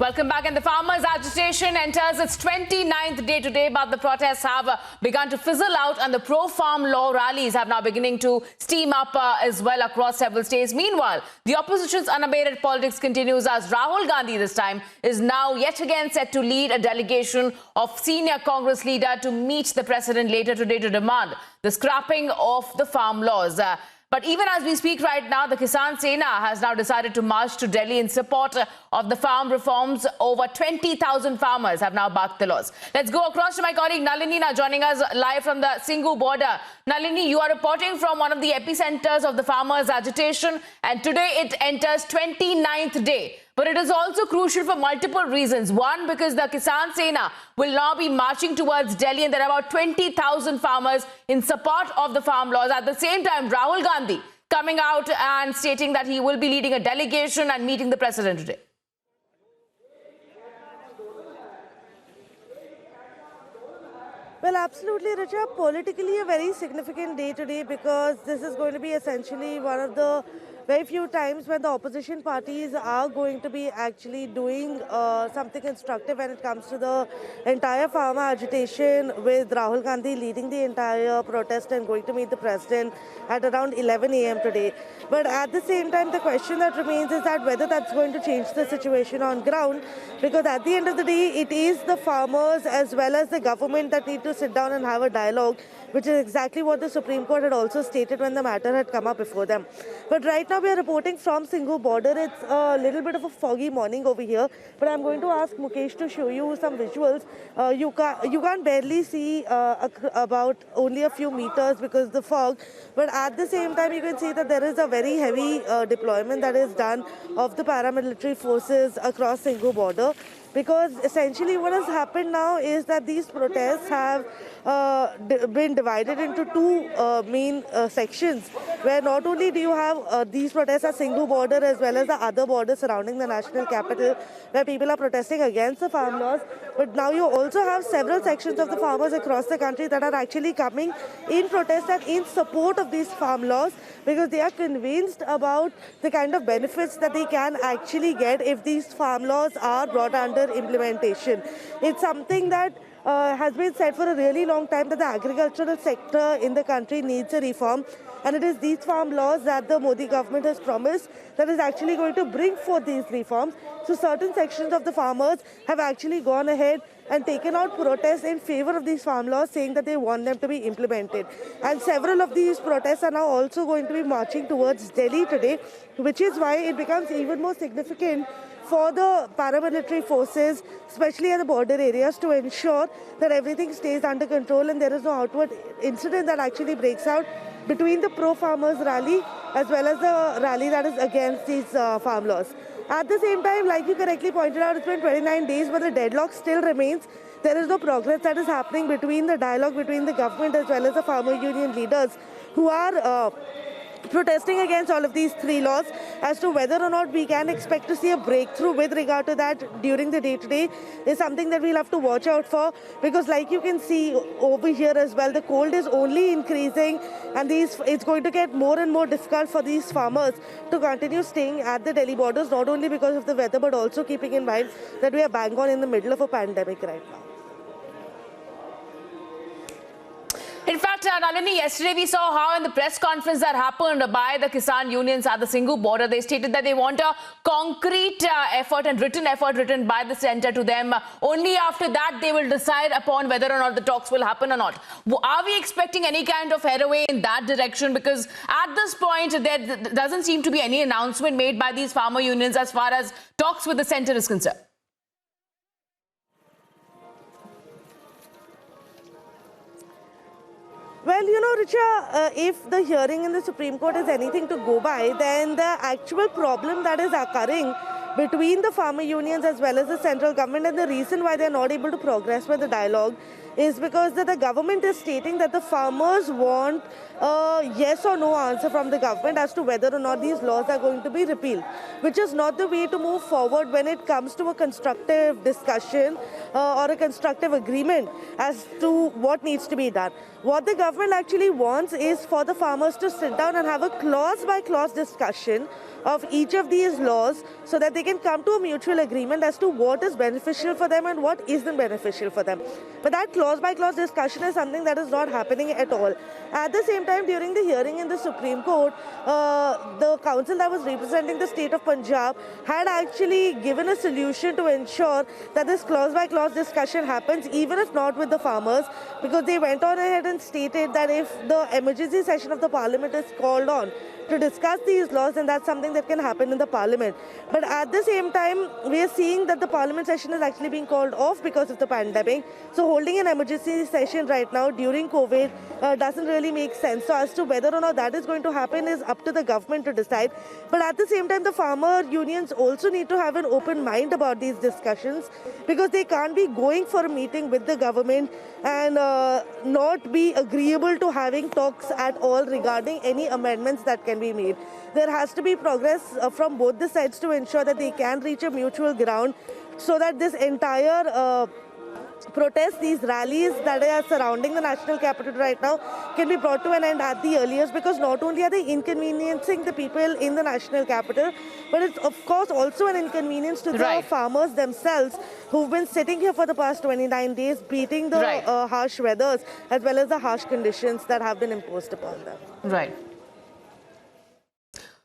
Welcome back. And the farmers' agitation enters its 29th day today, but the protests have begun to fizzle out, and the pro-farm law rallies have now beginning to steam up as well across several states. Meanwhile, the opposition's unabated politics continues as Rahul Gandhi this time is now yet again set to lead a delegation of senior Congress leader to meet the president later today to demand the scrapping of the farm laws. But even as we speak right now, the Kisan Sena has now decided to march to Delhi in support of the farm reforms. Over 20,000 farmers have now backed the laws. Let's go across to my colleague Nalini now joining us live from the Singhu border. Nalini, you are reporting from one of the epicenters of the farmers' agitation, and today it enters 29th day. But it is also crucial for multiple reasons. One, because the Kisan Sena will now be marching towards Delhi, and there are about 20,000 farmers in support of the farm laws. At the same time, Rahul Gandhi coming out and stating that he will be leading a delegation and meeting the president today. Well, absolutely, Richa. Politically, a very significant day today because this is going to be essentially one of the very few times when the opposition parties are going to be actually doing something instructive when it comes to the entire farmer agitation, with Rahul Gandhi leading the entire protest and going to meet the president at around 11 a.m. today. But at the same time, the question that remains is that whether that's going to change the situation on ground, because at the end of the day, it is the farmers as well as the government that need to sit down and have a dialogue, which is exactly what the Supreme Court had also stated when the matter had come up before them. But right now we are reporting from Singhu border. It's a little bit of a foggy morning over here, but I'm going to ask Mukesh to show you some visuals. You can't barely see about only a few meters because of the fog, but at the same time you can see that there is a very heavy deployment that is done of the paramilitary forces across Singhu border. Because essentially what has happened now is that these protests have been divided into two main sections, where not only do you have these protests at Singhu border as well as the other borders surrounding the national capital, where people are protesting against the farm laws, but now you also have several sections of the farmers across the country that are actually coming in protest and in support of these farm laws, because they are convinced about the kind of benefits that they can actually get if these farm laws are brought under implementation. It's something that has been said for a really long time, that the agricultural sector in the country needs a reform, and it is these farm laws that the Modi government has promised that is actually going to bring forth these reforms. So certain sections of the farmers have actually gone ahead and taken out protests in favor of these farm laws, saying that they want them to be implemented. And several of these protests are now also going to be marching towards Delhi today, which is why it becomes even more significant for the paramilitary forces, especially at the border areas, to ensure that everything stays under control and there is no outward incident that actually breaks out between the pro-farmers rally as well as the rally that is against these farm laws. At the same time, like you correctly pointed out, it's been 29 days, but the deadlock still remains. There is no progress that is happening between the dialogue between the government as well as the farmer union leaders who are protesting against all of these three laws. As to whether or not we can expect to see a breakthrough with regard to that during the day today is something that we'll have to watch out for, because like you can see over here as well, the cold is only increasing, and it's going to get more and more difficult for these farmers to continue staying at the Delhi borders, not only because of the weather but also keeping in mind that we are bang on in the middle of a pandemic right now. In fact, Nalini, yesterday we saw how in the press conference that happened by the Kisan unions at the Singhu border, they stated that they want a concrete effort and written effort written by the centre to them. Only after that they will decide upon whether or not the talks will happen or not. Are we expecting any kind of headway in that direction? Because at this point, there doesn't seem to be any announcement made by these farmer unions as far as talks with the centre is concerned. Well, you know, Richa, if the hearing in the Supreme Court is anything to go by, then the actual problem that is occurring between the farmer unions as well as the central government, and the reason why they're not able to progress with the dialogue, is because the government is stating that the farmers want a yes or no answer from the government as to whether or not these laws are going to be repealed, which is not the way to move forward when it comes to a constructive discussion or a constructive agreement as to what needs to be done. What the government actually wants is for the farmers to sit down and have a clause-by-clause discussion of each of these laws so that they they can come to a mutual agreement as to what is beneficial for them and what isn't beneficial for them. But that clause by clause discussion is something that is not happening at all. At the same time, during the hearing in the Supreme Court, the council that was representing the state of Punjab had actually given a solution to ensure that this clause by clause discussion happens, even if not with the farmers, because they went on ahead and stated that if the emergency session of the parliament is called on to discuss these laws, then that's something that can happen in the parliament. But at the same time, we are seeing that the parliament session is actually being called off because of the pandemic. So holding an emergency session right now during COVID doesn't really make sense. So as to whether or not that is going to happen is up to the government to decide. But at the same time, the farmer unions also need to have an open mind about these discussions, because they can't be going for a meeting with the government and not be agreeable to having talks at all regarding any amendments that can be made. There has to be progress from both the sides to ensure that they can reach a mutual ground, so that this entire protests, these rallies that are surrounding the national capital right now, can be brought to an end at the earliest, because not only are they inconveniencing the people in the national capital, but it's of course also an inconvenience to the farmers themselves, who've been sitting here for the past 29 days, beating the harsh weathers as well as the harsh conditions that have been imposed upon them. Right.